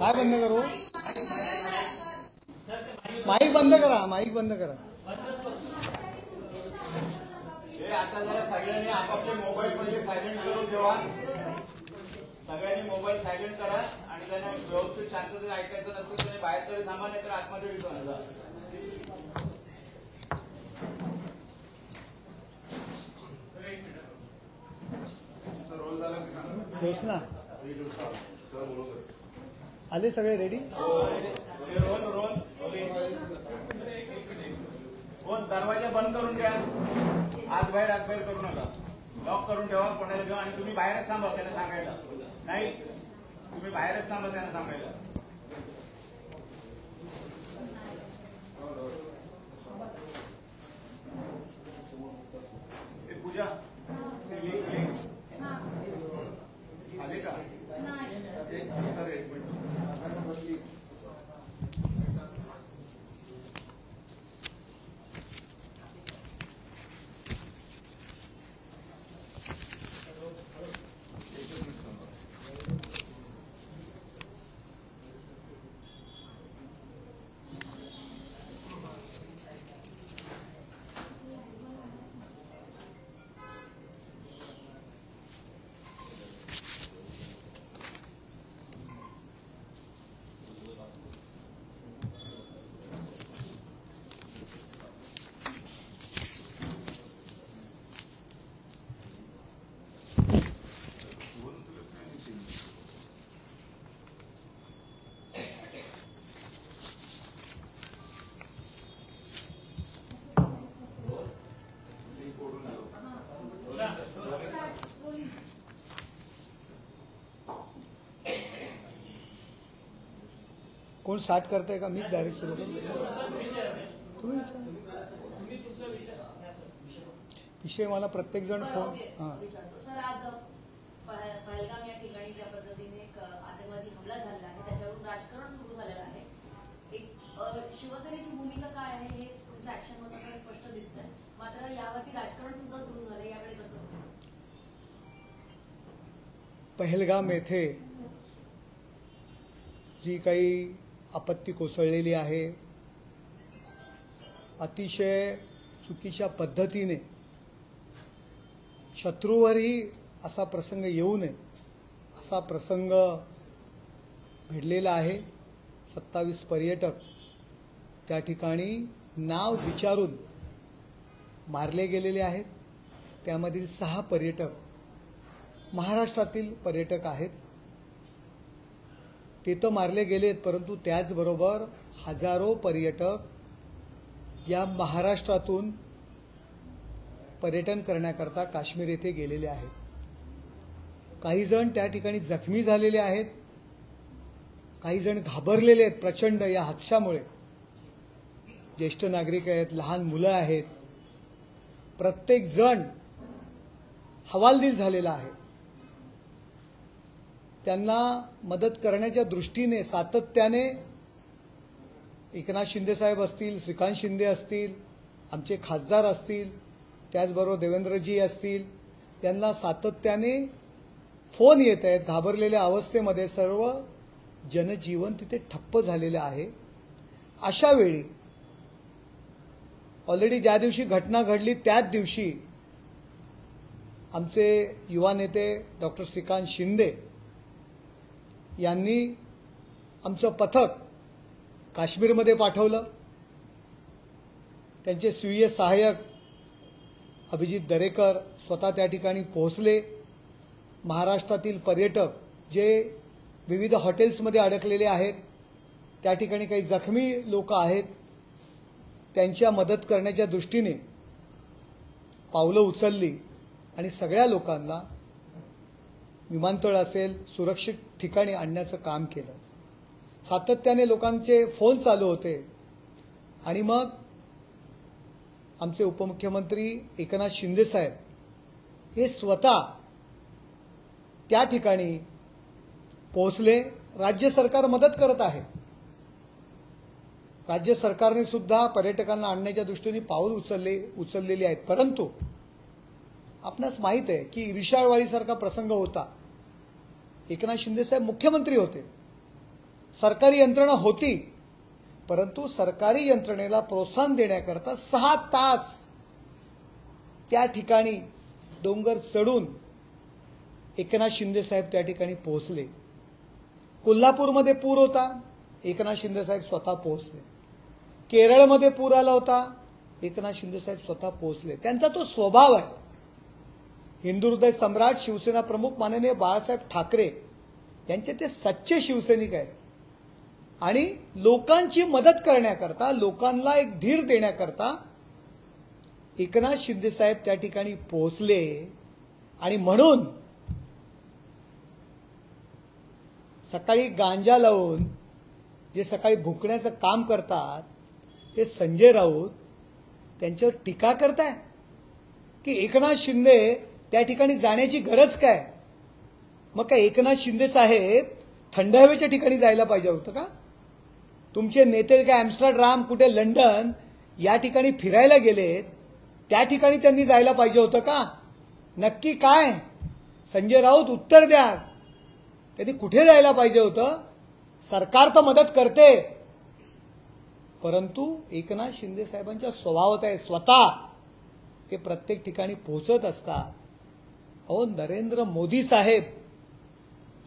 काय बंद करू? माईक बंद करा, माईक बंद करा. आता जरा सगळ्यांनी आपापले मोबाईल म्हणजे सायलेंट करून ठेवा. सगळ्यांनी मोबाईल सायलेंट करा आणि त्यांना व्यवस्थित शांततेत ऐकायचं नसेल तर बाहेर तरी थांबा, नाही तर आतमध्ये विसरू. रोल झाला की सांगा. दोस्त ना आले सगळे रेडी? रोल रोल कोण दरवाजा बंद करून द्या. आत बाहेर करू नका. लॉक करून ठेवा कोणाला घेऊन. आणि तुम्ही बाहेरच थांबा त्यांना सांगायला. नाही तुम्ही बाहेरच थांबा त्यांना सांगायला. पूजा आले का? सर एक मिनिट. कोण स्टार्ट करताय का? मीच डायरेक्ट सुरू करतो. विषय मला प्रत्येक जण फोन. सर, आज पहलगाम या ठिकाणी ज्या पद्धतीने आतंकवादी हमला झालेला आहे त्याच्यावरून राजकारण सुरू झालेलं आहे. एक शिवसेनेची भूमिका काय आहे हे तुमच्या ऍक्शन मध्ये स्पष्ट दिसतंय. मात्र यावरती राजकारण सुद्धा सुरू झालं. याकडे कसं? पहलगाम येथे जी काही आपत्ती कोसळलेली आहे, अतिशय चुकीच्या पद्धतीने शत्रूवरही असा प्रसंग येऊ नये असा प्रसंग घडलेला आहे. 27 पर्यटक त्या ठिकाणी नाव विचारून मारले गेलेले आहेत. त्यामधील 6 पर्यटक महाराष्ट्रातील पर्यटक आहेत. ते तर मारले गेलेत, परंतु त्याचबरोबर हजारो पर्यटक या महाराष्ट्रातून पर्यटन करण्याकरता काश्मीर येथे गेलेले आहेत. काही जण त्या ठिकाणी जखमी झालेले आहेत. काही जण घाबरलेले आहेत प्रचंड या हादशामुळे. ज्येष्ठ नागरिक आहेत, लहान मुलं आहेत. प्रत्येक जण हवालदिल झालेला आहे. त्यांना मदत करण्याच्या दृष्टीने सातत्याने एकनाथ शिंदे साहेब असतील, श्रीकांत शिंदे असतील, आमचे खासदार असतील, त्याचबरोबर देवेंद्रजी असतील, त्यांना सातत्याने फोन येत आहेत. घाबरलेल्या अवस्थेमध्ये सर्व जनजीवन तिथे ठप्प झालेले आहे. अशा वेळी ऑलरेडी ज्या दिवशी घटना घडली त्याच दिवशी आमचे युवा नेते डॉक्टर श्रीकांत शिंदे यांनी आमचं पथक काश्मीरमध्ये पाठवलं. त्यांचे स्वीय सहाय्यक अभिजित दरेकर स्वतः त्या ठिकाणी पोहोचले. महाराष्ट्रातील पर्यटक जे विविध हॉटेल्समध्ये अडकलेले आहेत, त्या ठिकाणी काही जखमी लोक आहेत, त्यांच्या मदत करण्याच्या दृष्टीने पावलं उचलली आणि सगळ्या लोकांना विमानतळ असेल सुरक्षित ठिकाणी आणण्याचं काम केलं. सातत्याने लोकांचे फोन चालू होते आणि मग आमचे उपमुख्यमंत्री एकनाथ शिंदे साहेब हे स्वतः त्या ठिकाणी पोहोचले. राज्य सरकार मदत करत आहे. राज्य सरकारने सुद्धा पर्यटकांना आणण्याच्या दृष्टीने पाऊल उचललेली आहेत. परंतु आपणास माहित आहे की रिशाळवाडीसारखा प्रसंग होता. एकनाथ शिंदे साहेब मुख्यमंत्री होते सरकारी यंत्रणा होती, परंतु सरकारी यंत्रणेला प्रोत्साहन देण्याकरता 6 तास त्या ठिकाणी डोंगर चढून एकनाथ शिंदे साहेब त्या ठिकाणी पोहोचले. कोल्हापूरमध्ये पूर होता, एकनाथ शिंदे साहेब स्वतः पोहोचले. केरळमध्ये पूर आला होता, एकनाथ शिंदे साहेब स्वतः पोहोचले. त्यांचा तो स्वभाव आहे. हिंदू हृदय सम्राट शिवसेना प्रमुख माननीय बाळासाहेब ठाकरे यांचे ते सच्चे शिवसैनिक आहेत आणि लोकांची मदत करण्याकरता, लोकांना एक धीर देण्याकरता एकनाथ शिंदे साहेब त्या ठिकाणी पोहोचले. आणि म्हणून सकाळी गांजा लावून जे सकाळी भुंकण्याचं काम करतात ते संजय राऊत त्यांच्यावर टीका करताय की एकनाथ शिंदे त्या ठिकाणी जाण्याची गरज काय. मग काय एकनाथ शिंदे साहेब थंड हवेच्या ठिकाणी जायला पाहिजे होतं का. तुमचे नेते काय ॲम्स्टरडॅम कुठे लंडन या ठिकाणी फिरायला गेलेत, त्या ठिकाणी त्यांनी जायला पाहिजे होतं का. नक्की काय संजय राऊत उत्तर द्या. त्यांनी कुठे जायला पाहिजे होतं. सरकार तर मदत करते, परंतु एकनाथ शिंदे साहेबांच्या स्वभावात आहे स्वतः ते प्रत्येक ठिकाणी पोहोचत असतात. अहो नरेंद्र मोदी साहेब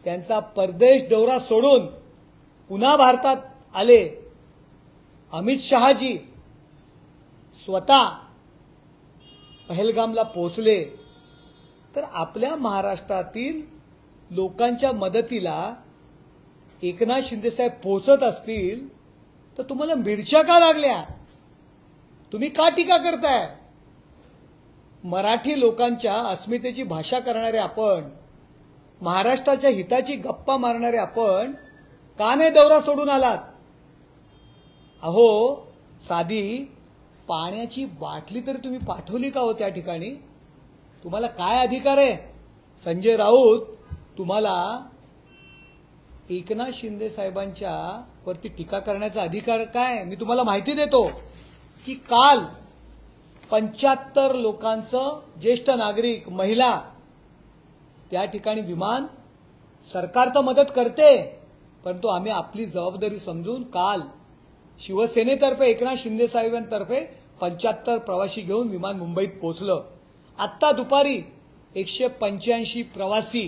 त्यांचा परदेश दौरा सोडून पुन्हा भारतात आले. अमित शहाजी स्वतः पहलगामला पोहोचले. तर आपल्या महाराष्ट्रातील लोकांच्या मदतीला एकनाथ शिंदे साहेब पोहोचत असतील तर तुम्हाला मिरच्या का लागल्या. तुम्ही का टीका करताय. मराठी लोकांच्या अस्मितेची भाषा करणारे आपण, महाराष्ट्राच्या हिताची गप्पा मारणारे आपण का नाही दौरा सोडून आलात. अहो साधी पाण्याची बाटली तरी तुम्ही पाठवली का हो त्या ठिकाणी. तुम्हाला काय अधिकार आहे. संजय राऊत तुम्हाला एकनाथ शिंदे साहेबांच्या वरती टीका करण्याचा अधिकार काय. मी तुम्हाला माहिती देतो की काल 75 लोकांचं ज्येष्ठ नागरिक महिला त्या ठिकाणी विमान, सरकार तर मदत करते परंतु आम्ही आपली जबाबदारी समजून काल शिवसेनेतर्फे एकनाथ शिंदे साहेबांतर्फे 75 प्रवासी घेऊन विमान मुंबईत पोहोचलं. आत्ता दुपारी 185 प्रवासी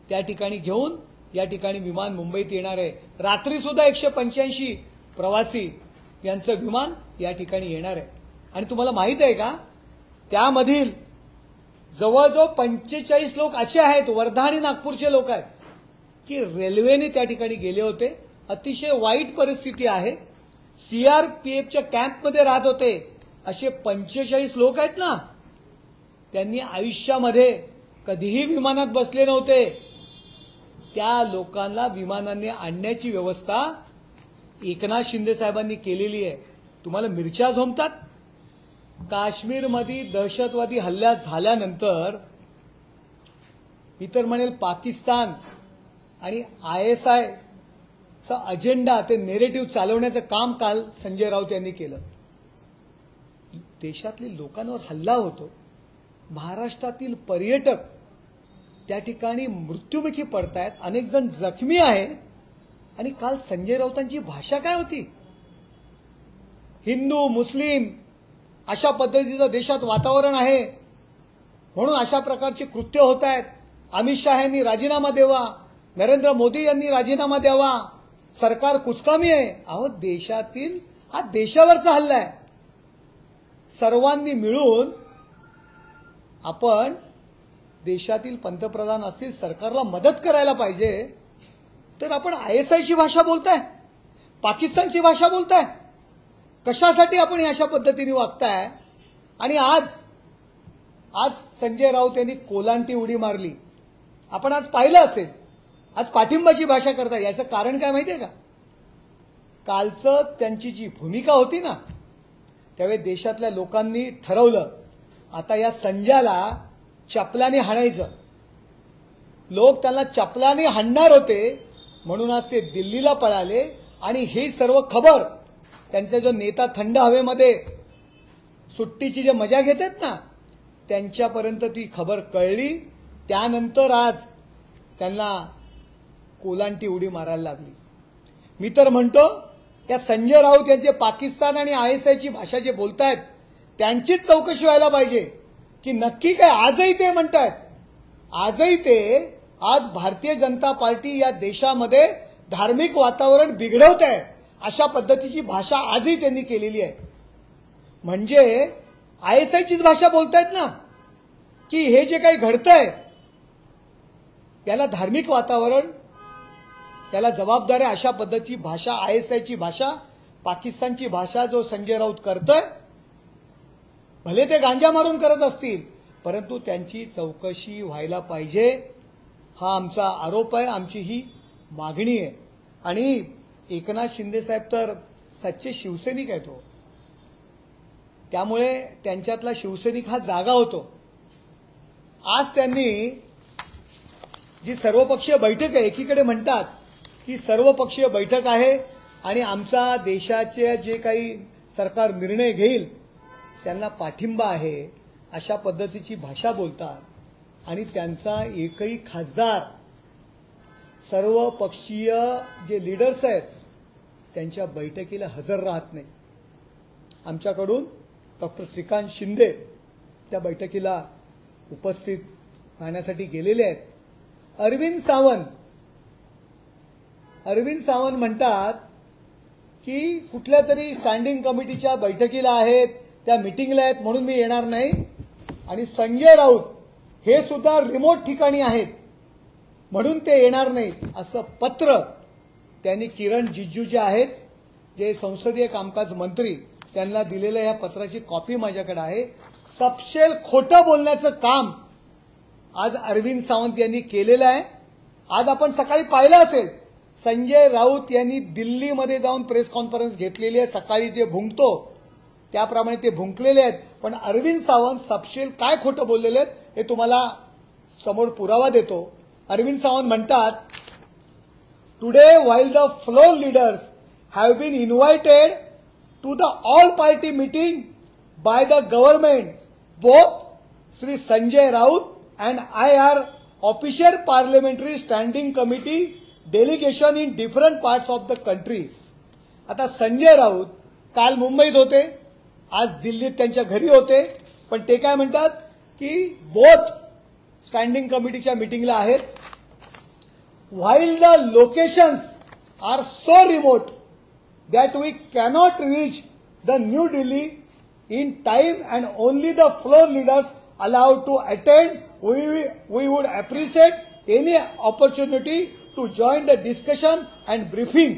त्या ठिकाणी घेऊन या ठिकाणी विमान मुंबईत येणार आहे. रात्री सुद्धा 185 प्रवासी यांचं विमान या ठिकाणी येणार आहे. आणि तुम्हाला माहित आहे का त्यामधील जवळजवळ 45 लोक असे आहेत, वर्धा आणि नागपूरचे लोक आहेत की रेल्वेने त्या ठिकाणी गेले होते. अतिशय वाईट परिस्थिती आहे. सीआरपीएफच्या कॅम्पमध्ये राहत होते असे 45 लोक आहेत ना, त्यांनी आयुष्यामध्ये कधीही विमानात बसले नव्हते. त्या लोकांना विमानाने आणण्याची व्यवस्था एकनाथ शिंदे साहेबांनी केलेली आहे. तुम्हाला मिरच्या झोंबतात. काश्मीरमध्ये दहशतवादी हल्ला झाल्यानंतर इतर म्हणेल पाकिस्तान आणि ISI चा अजेंडा, ते नेरेटिव्ह चालवण्याचं काम काल संजय राऊत यांनी केलं. देशातील लोकांवर हल्ला होतो, महाराष्ट्रातील पर्यटक त्या ठिकाणी मृत्युमुखी पडतायत, अनेक जण जखमी आहेत. आणि काल संजय राऊतांची भाषा काय होती. हिंदू मुस्लिम अशा पद्धतीचं देशात वातावरण आहे म्हणून अशा प्रकारची कृत्य होत आहेत. अमित शहा यांनी राजीनामा द्यावा, नरेंद्र मोदी यांनी राजीनामा द्यावा, सरकार कुचकामी आहे. अहो देशातील हा देशावरचा हल्ला आहे. सर्वांनी मिळून आपण देशातील पंतप्रधान असतील सरकारला मदत करायला पाहिजे. तर आपण ISI ची भाषा बोलताय, पाकिस्तानची भाषा बोलताय. कशासाठी आपण अशा पद्धतीने वागताय. आणि आज संजय राऊत यांनी कोलांटी उडी मारली. आपण आज पाहिलं असेल, आज पाठिंबाची भाषा करताय. याचं कारण काय माहितीये का. कालचं त्यांची जी भूमिका होती ना, त्यावेळी देशातल्या लोकांनी ठरवलं आता या संजयला चपलाने हाणायचं. लोक त्याला चपलाने हाणणार होते म्हणून आज ते दिल्लीला पळाले. आणि ही सर्व खबर त्यांचा जो नेता थंड हवेमध्ये सुट्टीची जे मजा घेतात ना, त्यांच्यापर्यंत ती खबर कळली. त्यानंतर आज त्यांना कोलांटी उडी मारायला लागली. मी तर म्हणतो त्या संजय राऊत यांचे पाकिस्तान आणि ISIची भाषा जे बोलतायत त्यांचीच चौकशी व्हायला पाहिजे की नक्की काय. आजही ते म्हणतायत, आजही ते आज भारतीय जनता पार्टी या देशामध्ये धार्मिक वातावरण बिघडवत आहे अशा पद्धतीची भाषा आजही त्यांनी केलेली आहे. म्हणजे ISIचीच भाषा बोलतायत ना की हे जे काही घडतंय याला धार्मिक वातावरण, त्याला जबाबदार आहे अशा पद्धतीची भाषा, ISIची भाषा, पाकिस्तानची भाषा जो संजय राऊत करतोय. भले ते गांजा मारून करत असतील परंतु त्यांची चौकशी व्हायला पाहिजे हा आमचा आरोप आहे, आमची ही मागणी आहे. आणि एकनाथ शिंदे साहेब तर सच्चे शिवसैनिक आहेत हो, त्यामुळे त्यांच्यातला शिवसैनिक हा जागा होतो. आज त्यांनी जी सर्वपक्षीय बैठक आहे, एकीकडे म्हणतात की सर्वपक्षीय बैठक आहे आणि आमचा देशाचे जे काही सरकार निर्णय घेईल त्यांना पाठिंबा आहे अशा पद्धतीची भाषा बोलतात आणि त्यांचा एकही खासदार, सर्वपक्षीय जे लीडर्स आहेत त्यांच्या बैठकीला हजर राहत नाही. आमच्याकडून डॉक्टर श्रीकांत शिंदे त्या बैठकीला उपस्थित राहण्यासाठी गेलेले आहेत. अरविंद सावंत म्हणतात की कुठल्या तरी स्टँडिंग कमिटीच्या बैठकीला आहेत, त्या मीटिंगला आहेत म्हणून मी येणार नाही. आणि संजय राऊत हे सुद्धा रिमोट ठिकाणी आहेत म्हणून ते येणार नाहीत असं पत्र त्यांनी किरण रिजिजू जे आहेत, जे संसदीय कामकाज मंत्री, त्यांना दिलेल्या या पत्राची कॉपी माझ्याकडे आहे. सपशेल खोटं बोलण्याचं काम आज अरविंद सावंत यांनी केलेलं आहे. आज आपण सकाळी पाहिलं असेल संजय राऊत यांनी दिल्लीमध्ये जाऊन प्रेस कॉन्फरन्स घेतलेली आहे. सकाळी जे भुंकतो त्याप्रमाणे ते भुंकलेले आहेत. पण अरविंद सावंत सपशेल काय खोटं बोललेले आहेत हे तुम्हाला समोर पुरावा देतो. अरविंद सावंत म्हणतात, today while the floor leaders have been invited to the all party meeting by the government, both Sri Sanjay Raut and I are official parliamentary standing committee delegation in different parts of the country. आता संजय राऊत काल मुंबईत होते, आज दिल्लीत त्यांच्या घरी होते, पण ते काय म्हणतात की बोथ स्टँडिंग कमिटीच्या मीटिंगला आहेत. While the locations are so remote that we cannot reach the New Delhi in time and only the floor leaders allowed to attend, we would appreciate any opportunity to join the discussion and briefing.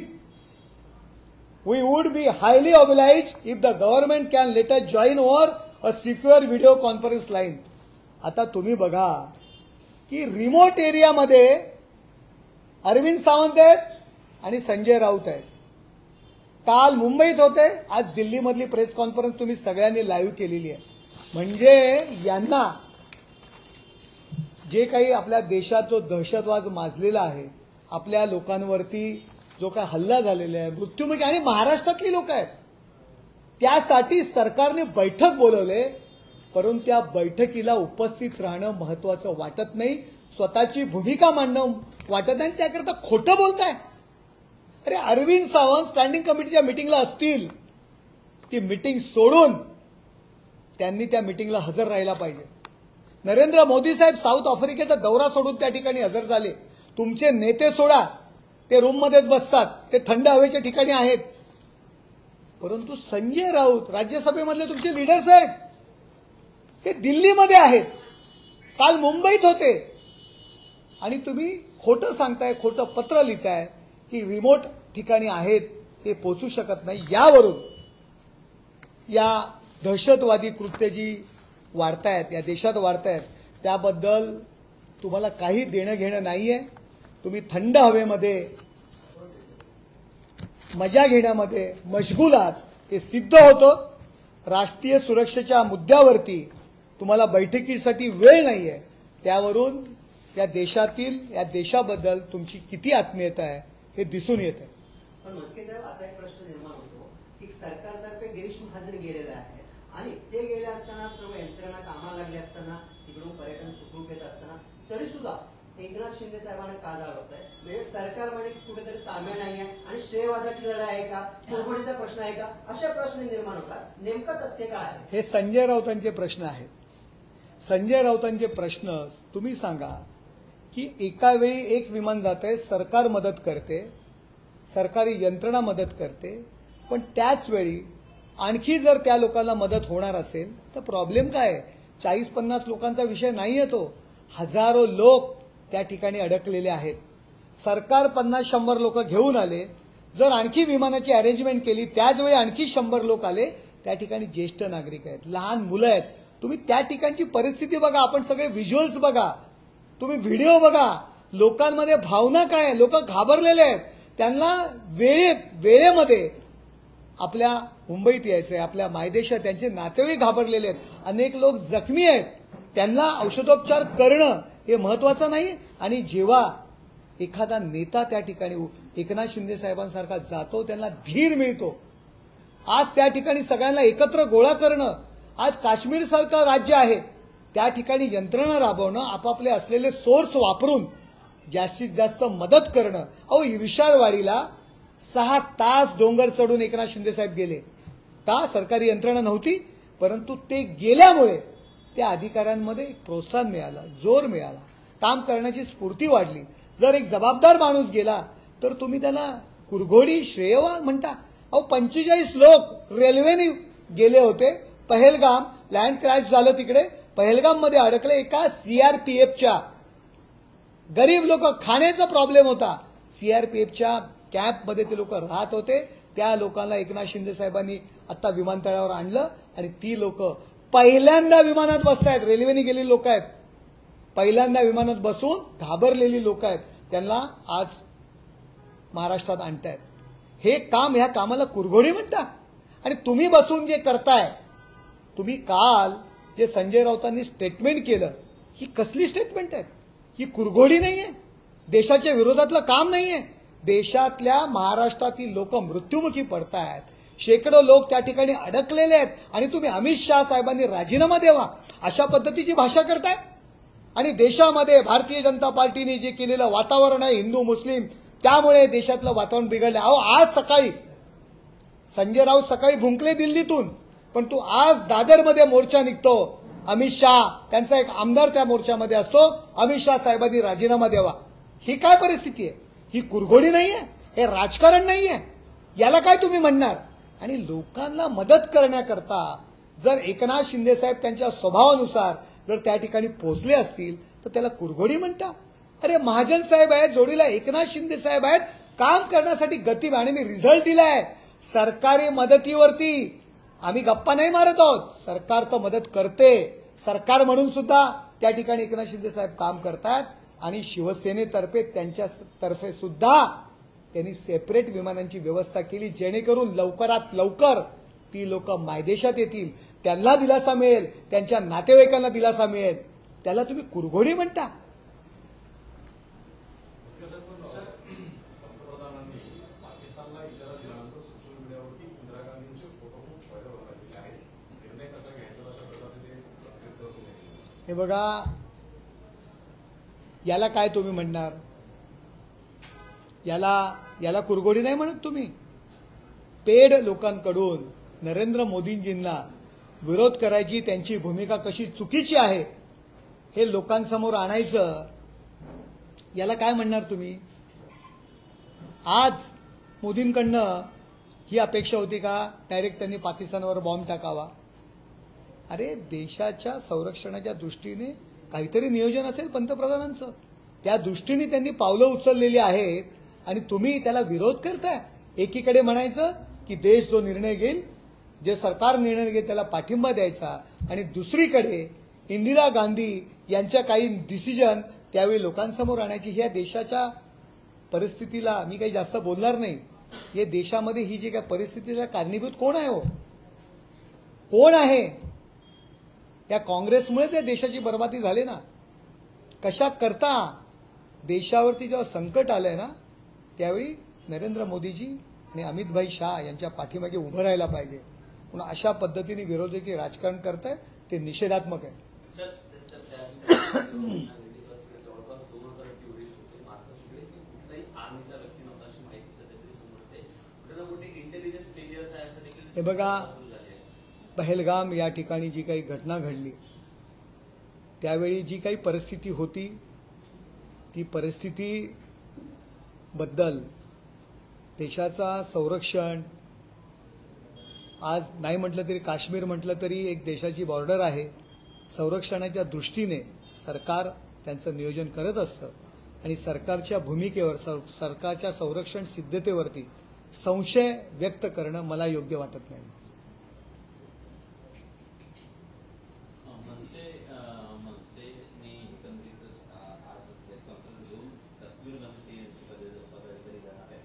We would be highly obliged if the government can let us join over a secure video conference line. आता तुम्ही बघा की remote एरियामध्ये अरविंद सावंत आहेत आणि संजय राऊत आहेत. काल मुंबईत होते, आज दिल्लीमधली प्रेस कॉन्फरन्स तुम्ही सगळ्यांनी लाईव्ह केलेली आहे. म्हणजे यांना जे काही आपल्या देशात जो दहशतवाद माजलेला आहे, आपल्या लोकांवरती जो काही हल्ला झालेला आहे, मृत्युमुखी, आणि महाराष्ट्रातली लोक आहेत, त्यासाठी सरकारने बैठक बोलवले, परंतु त्या बैठकीला उपस्थित राहणं महत्वाचं वाटत नाही, स्वतःची भूमिका मांडणं वाटत नाही, त्याकरता खोटं बोलताय. अरे अरविंद सावंत स्टँडिंग कमिटीच्या मीटिंगला असतील, ती मीटिंग सोडून त्यांनी त्या मीटिंगला हजर राहायला पाहिजे. नरेंद्र मोदी साहेब साऊथ आफ्रिकेचा दौरा सोडून त्या ठिकाणी हजर झाले. तुमचे नेते सोडा, ते रूममध्येच बसतात, ते थंड हवेच्या ठिकाणी आहेत. परंतु संजय राऊत राज्यसभेमधले तुमचे लीडर्स आहेत, ते दिल्लीमध्ये आहेत, काल मुंबईत होते, आणि तुम्ही खोटं सांगताय, खोटं पत्र लिहिताय की रिमोट ठिकाणी आहेत, ते पोचू शकत नाही. यावरून या दहशतवादी कृत्य जी वाढतायत, या देशात वाढतायत, त्याबद्दल तुम्हाला काही देणं घेणं नाहीये. तुम्ही थंड हवेमध्ये मजा घेण्यामध्ये मशगूल आहात, हे सिद्ध होतं. राष्ट्रीय सुरक्षेच्या मुद्द्यावरती तुम्हाला बैठकीसाठी वेळ नाहीये. त्यावरून या देशातील, या देशाबद्दल तुमची किती आत्मीयता आहे हे दिसून येत आहे. पण मस्के साहेब, असा एक प्रश्न निर्माण होतो की सरकारतर्फे गिरीश महाजन गेलेले आहे आणि ते गेले असताना सर्व यंत्रणा कामाला लागली असताना, तिकडून पर्यटन सुखरूप येत असताना, तरी सुद्धा एकनाथ शिंदे साहेबांना का जाणवत आहे? म्हणजे सरकारमध्ये कुठेतरी ताळमेळ नाही आहे आणि श्रेयवादाची लढाई आहे का, कुरबुडीचा प्रश्न आहे का, अशा प्रश्न निर्माण होतात. नेमकं तथ्य काय आहे? हे संजय राऊतांचे प्रश्न आहेत. संजय राऊतांचे प्रश्न तुम्ही सांगा की एका वेळी एक विमान जात आहे, सरकार मदत करते, सरकारी यंत्रणा मदत करते, पण त्याच वेळी आणखी जर त्या लोकांना मदत होणार असेल तर प्रॉब्लेम काय आहे? 40-50 लोकांचा विषय नाहीये तो. हजारो लोक त्या ठिकाणी अडकलेले आहेत. सरकार 50-100 लोक घेऊन आले, जर आणखी विमानाची अरेंजमेंट केली, त्याच वेळी आणखी 100 लोक आले. त्या ठिकाणी ज्येष्ठ नागरिक आहेत, लहान मुलं आहेत. तुम्ही त्या ठिकाणची परिस्थिती बघा, आपण सगळे व्हिज्युअल्स बघा, तुम्ही व्हिडिओ बघा, लोकांमध्ये भावना काय आहे. लोक घाबरलेले आहेत. त्यांना वेळेमध्ये आपल्या मुंबईत यायचंय, आपल्या मायदेशात. त्यांचे नातेवाईक घाबरलेले आहेत, अनेक लोक जखमी आहेत. त्यांना औषधोपचार करणं हे महत्वाचं नाही. आणि जेव्हा एखादा नेता त्या ठिकाणी एकनाथ शिंदे साहेबांसारखा जातो, त्यांना धीर मिळतो. आज त्या ठिकाणी सगळ्यांना एकत्र गोळा करणं, आज काश्मीर सारखं राज्य आहे, त्या ठिकाणी यंत्रणा राबवणं, आपापले असलेले सोर्स वापरून जास्तीत जास्त मदत करणं. अहो, इर्षाळवाडीला 6 तास डोंगर चढून एकनाथ शिंदे साहेब गेले. का? सरकारी यंत्रणा नव्हती, परंतु ते गेल्यामुळे त्या अधिकाऱ्यांमध्ये एक प्रोत्साहन मिळालं, जोर मिळाला, काम करण्याची स्फूर्ती वाढली. जर एक जबाबदार माणूस गेला तर तुम्ही त्याला कुरघोडी श्रेयवा म्हणता. अहो, 45 लोक रेल्वेने गेले होते. पहलगाम लँड क्रॅश झालं, तिकडे पहलगाम मध्ये अडकले. एका सीआरपीएफच्या गरीब लोक, खाण्याचा प्रॉब्लेम होता, सीआरपीएफच्या कॅम्पमध्ये ते लोक राहत होते. त्या लोकांना एकनाथ शिंदे साहेबांनी आता विमानतळावर आणलं आणि ती लोक पहिल्यांदा विमानात बसतायत. रेल्वेने गेलेली लोक आहेत, पहिल्यांदा विमानात बसून घाबरलेली लोक आहेत, त्यांना आज महाराष्ट्रात आणतायत. हे काम, ह्या कामाला कुरघोडी म्हणता. आणि तुम्ही बसून जे करताय, तुम्ही काल जे संजय राऊतांनी स्टेटमेंट केलं, ही कसली स्टेटमेंट आहे? ही कुरघोडी नाहीये, देशाच्या विरोधातलं काम नाहीये. देशातल्या महाराष्ट्रातील लोक मृत्युमुखी पडतायत, शेकडो लोक त्या ठिकाणी अडकलेले आहेत, आणि तुम्ही अमित शाह साहेबांनी राजीनामा द्यावा अशा पद्धतीची भाषा करताय. आणि देशामध्ये भारतीय जनता पार्टीने जे केलेलं वातावरण आहे हिंदू मुस्लिम, त्यामुळे देशातलं वातावरण बिघडलं. अहो, आज सकाळी संजय राऊत सकाळी भुंकले दिल्लीतून, पण तू आज दादरमध्ये मोर्चा निघतो. अमित शाह, त्यांचा एक आमदार त्या मोर्चामध्ये असतो, अमित शाह साहेबांनी राजीनामा द्यावा. ही काय परिस्थिती आहे? ही कुरघोडी नाहीये, हे राजकारण नाहीये. याला काय तुम्ही म्हणणार? आणि लोकांना मदत करण्याकरता जर एकनाथ शिंदे साहेब त्यांच्या स्वभावानुसार जर त्या ठिकाणी पोहोचले असतील तर त्याला कुरघोडी म्हणता. अरे, महाजन साहेब आहेत, जोडीला एकनाथ शिंदे साहेब आहेत, काम करण्यासाठी गती. आणि मी रिझल्ट दिलाय सरकारी मदतीवरती. आम्ही गप्पा नाही मारत आहोत, सरकार तर मदत करते. सरकार म्हणून सुद्धा त्या ठिकाणी एकनाथ शिंदे साहेब काम करतात. आणि शिवसेनेतर्फे त्यांच्यातर्फे सुद्धा त्यांनी सेपरेट विमानांची व्यवस्था केली, जेणेकरून लवकरात लवकर ती लोक मायदेशात येतील, त्यांना दिलासा मिळेल, त्यांच्या नातेवाईकांना दिलासा मिळेल. त्याला तुम्ही कुरघोडी म्हणता. हे बघा, याला काय तुम्ही म्हणणार? याला कुरघोडी नाही म्हणत तुम्ही. पेड लोकांकडून नरेंद्र मोदींजींना विरोध करायची त्यांची भूमिका कशी चुकीची आहे हे लोकांसमोर आणायचं, याला काय म्हणणार तुम्ही? आज मोदींकडनं ही अपेक्षा होती का डायरेक्ट त्यांनी पाकिस्तानवर बॉम्ब टाकावा? अरे, देशाच्या संरक्षणाच्या दृष्टीने काहीतरी नियोजन असेल पंतप्रधानांचं, त्या दृष्टीने त्यांनी पावलं उचललेली आहेत आणि तुम्ही त्याला विरोध करताय. एकीकडे म्हणायचं की देश जो निर्णय घेईल, जे सरकार निर्णय घेईल त्याला पाठिंबा द्यायचा, आणि दुसरीकडे इंदिरा गांधी यांच्या काही डिसिजन त्यावेळी लोकांसमोर आणायची. ह्या देशाच्या परिस्थितीला मी काही जास्त बोलणार नाही. हे देशामध्ये ही जी काही परिस्थितीला कारणीभूत कोण आहे? हो, कोण आहे? त्या काँग्रेसमुळे त्या देशाची बर्बादी झाली ना. कशा करता देशावरती जेव्हा संकट आलंय ना, त्यावेळी नरेंद्र मोदीजी आणि अमितभाई शाह यांच्या पाठीमागे उभं राहायला पाहिजे. म्हणून अशा पद्धतीने विरोधी राजकारण करतायत ते निषेधात्मक आहे. हे बघा, पहलगाम या ठिकाणी जी काही घटना घडली त्यावेळी जी काही परिस्थिती होती ती परिस्थितीबद्दल देशाचा संरक्षण, आज नाही म्हटलं तरी काश्मीर म्हटलं तरी एक देशाची बॉर्डर आहे, संरक्षणाच्या दृष्टीने सरकार त्यांचं नियोजन करत असतं आणि सरकारच्या भूमिकेवर सरकारच्या संरक्षण सिद्धतेवरती संशय व्यक्त करणं मला योग्य वाटत नाही. मनसेने एकंदरीतच आज प्रेस कॉन्फरन्स घेऊन काश्मीर मंत्री यांची पदाधिकारी जाणार आहे.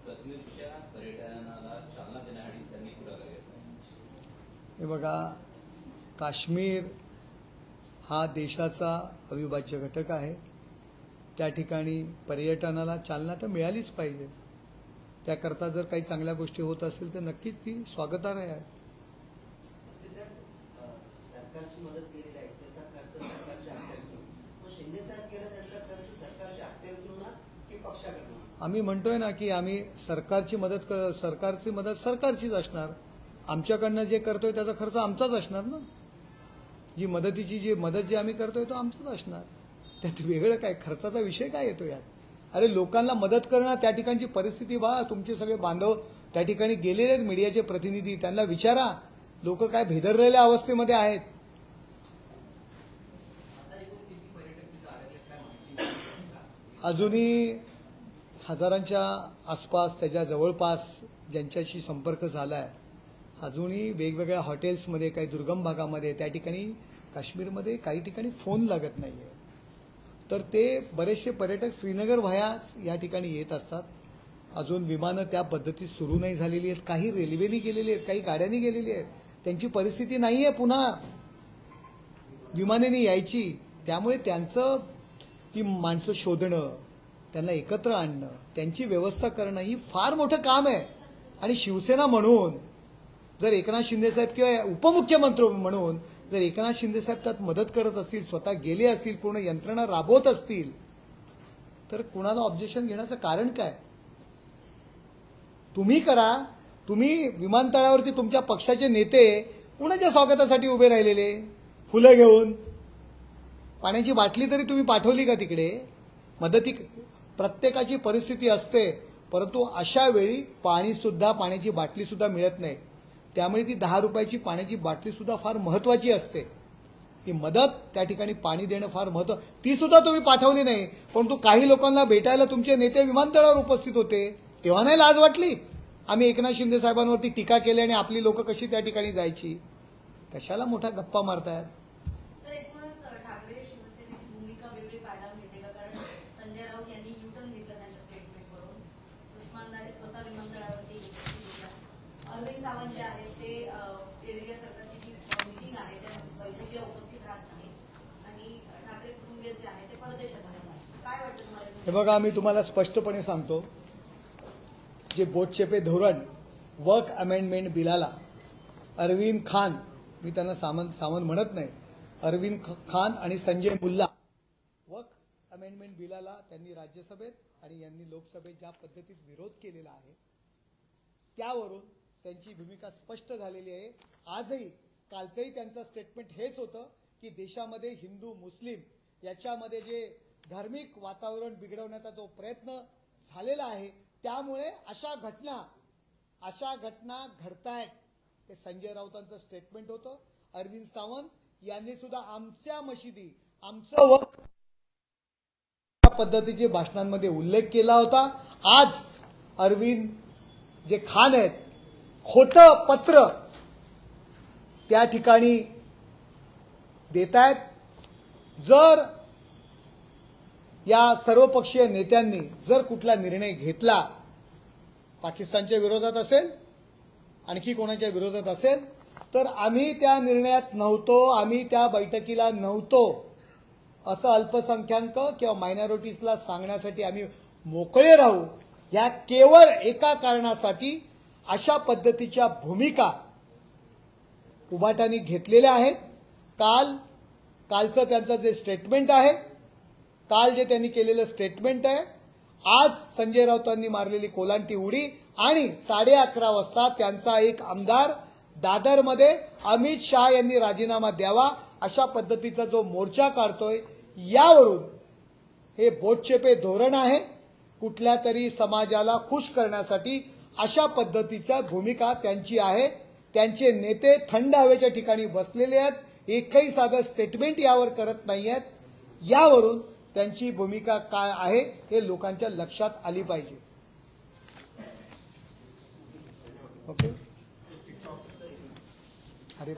काश्मीरच्या पर्यटनाला चालना देण्यासाठी त्यांनी पुढाकार घेतला. हे बघा, काश्मीर हा देशाचा अविभाज्य घटक आहे. त्या ठिकाणी पर्यटनाला चालना तर मिळालीच पाहिजे. त्याकरता जर काही चांगल्या गोष्टी होत असतील तर नक्कीच ती स्वागतार्ह आहे. सरकारची मदत केलेली आहे, त्याचा खर्च सरकारच्या अखत्यारीतून. मग शिंदे साहेब केला त्यांचा खर्च सरकारच्या अखत्यारीतून की पक्षाकडून? आम्ही म्हणतोय ना की आम्ही सरकारची मदत सरकारचीच असणार. आमच्याकडनं जे करतोय त्याचा खर्च आमचाच असणार ना. जी मदत जी आम्ही करतोय तो आमचाच असणार. त्यात वेगळं काय, खर्चाचा विषय काय येतो यात? अरे लोकांना मदत करणं, त्या ठिकाणची परिस्थिती पहा. तुमचे सगळे बांधव त्या ठिकाणी गेलेले आहेत, मीडियाचे प्रतिनिधी, त्यांना विचारा लोक काय भेदरलेल्या अवस्थेमध्ये आहेत. अजूनही हजारांच्या आसपास, त्याच्या जवळपास ज्यांच्याशी संपर्क झालाय, अजूनही वेगवेगळ्या हॉटेल्समध्ये, काही दुर्गम भागामध्ये, त्या ठिकाणी काश्मीरमध्ये काही ठिकाणी फोन लागत नाहीये. तर ते बरेचसे पर्यटक श्रीनगर व्हाया या ठिकाणी येत असतात. अजून विमानं त्या पद्धतीत सुरू नाही झालेली आहेत. काही रेल्वेने गेलेली आहेत, काही गाड्यांनी गेलेली आहेत. त्यांची परिस्थिती नाहीये पुन्हा विमानाने यायची. त्यामुळे त्यांचं ती माणसं शोधणं, त्यांना एकत्र आणणं, त्यांची व्यवस्था करणं ही फार मोठं काम आहे. आणि शिवसेना म्हणून जर एकनाथ शिंदेसाहेब किंवा उपमुख्यमंत्री म्हणून जर एकनाथ शिंदेसाहेब त्यात मदत करत असतील, स्वतः गेले असतील, पूर्ण यंत्रणा राबवत असतील, तर कुणाला ऑब्जेक्शन घेण्याचं कारण काय? तुम्ही करा. तुम्ही विमानतळावरती तुमच्या पक्षाचे नेते कुणाच्या स्वागतासाठी उभे राहिलेले, फुलं घेऊन, पाण्याची बाटली तरी तुम्ही पाठवली का तिकडे? मदती प्रत्येकाची परिस्थिती असते, परंतु अशा वेळी पाण्याची बाटली सुद्धा मिळत नाही. त्यामुळे ती 10 रुपयाची पाण्याची बाटली सुद्धा फार महत्वाची असते. ती मदत, त्या ठिकाणी पाणी देणं फार महत्त्वाचं, ती सुद्धा तुम्ही पाठवली नाही. परंतु काही लोकांना भेटायला तुमचे नेते विमानतळावर उपस्थित होते, तेव्हा नाही लाज वाटली? आम्ही एकनाथ शिंदे साहेबांवरती टीका केली आणि आपली लोक कशी त्या ठिकाणी जायची? कशाला मोठा गप्पा मारतायत? सर, एकूणच ठाकरे शिवसेनेची भूमिका वेगळी पाहायला मिळते का? कारण संजय राऊत यांनी युटर्न घेतलं त्यांच्या स्टेटमेंटवरून. सुषमा अंधारे स्वतः विमानतळावरती उपस्थित होत्या. अरविंद सावंत जे आहेत ते केंद्रीय सरकारची जी मीटिंग आहे त्या बैठकीला उपस्थित राहत नाही आणि ठाकरे कुटुंबीय जे आहे ते परदेशात आहेत. काय वाटतं तुम्हाला? हे बघा, आम्ही तुम्हाला स्पष्टपणे सांगतो, जे बोटचेपे धोरण वर्क अमेंडमेंट बिलाला अरविंद खान, मी त्यांना सावंत म्हणत नाही, अरविंद खान आणि संजय मुल्ला वर्क अमेंडमेंट बिलाला त्यांनी राज्यसभेत आणि यांनी लोकसभेत ज्या पद्धतीत विरोध केलेला आहे, त्यावरून त्यांची भूमिका स्पष्ट झालेली आहे. आजही, कालचंही त्यांचं स्टेटमेंट हेच होतं की देशामध्ये हिंदू मुस्लिम याच्यामध्ये जे धार्मिक वातावरण बिघडवण्याचा जो प्रयत्न झालेला आहे, त्यामुळे अशा घटना घडतायत. ते संजय राऊतांचं स्टेटमेंट होतं. अरविंद सावंत यांनी सुद्धा आमच्या मशिदी, आमचं वक्फ पद्धतीचे भाषणांमध्ये उल्लेख केला होता. आज अरविंद जे खान आहेत, खोटं पत्र त्या ठिकाणी देतायत. जर या सर्वपक्षीय नेत्यांनी जर कुठला निर्णय घेतला, पाकिस्तानच्या विरोधात असेल, आणखी कोणाच्या विरोधात असेल, तर आम्ही त्या निर्णयात नव्हतो, आम्ही त्या बैठकीला नव्हतो, असं अल्पसंख्याक किंवा मायनॉरिटीजला सांगण्यासाठी आम्ही मोकळे राहू. या केवळ एका कारणासाठी अशा पद्धतीच्या भूमिका उभाटांनी घेतलेल्या आहेत. कालचं त्यांचं जे स्टेटमेंट आहे, काल जे त्यांनी केलेलं स्टेटमेंट आहे, आज संजय राऊतांनी मारलेली कोलांटी उडी आणि 11:30 वाजता त्यांचा एक आमदार दादरमध्ये अमित शहा यांनी राजीनामा द्यावा अशा पद्धतीचा जो मोर्चा काढतोय, यावरून हे बोटचेपे धोरण आहे. कुठल्या तरी समाजाला खुश करण्यासाठी अशा पद्धतीच्या भूमिका त्यांची आहे. त्यांचे नेते थंड हवेच्या ठिकाणी बसलेले आहेत, एकही साधं स्टेटमेंट यावर करत नाही आहेत. यावरून त्यांची भूमिका काय आहे हे लोकांच्या लक्षात आली पाहिजे. ओके. अरे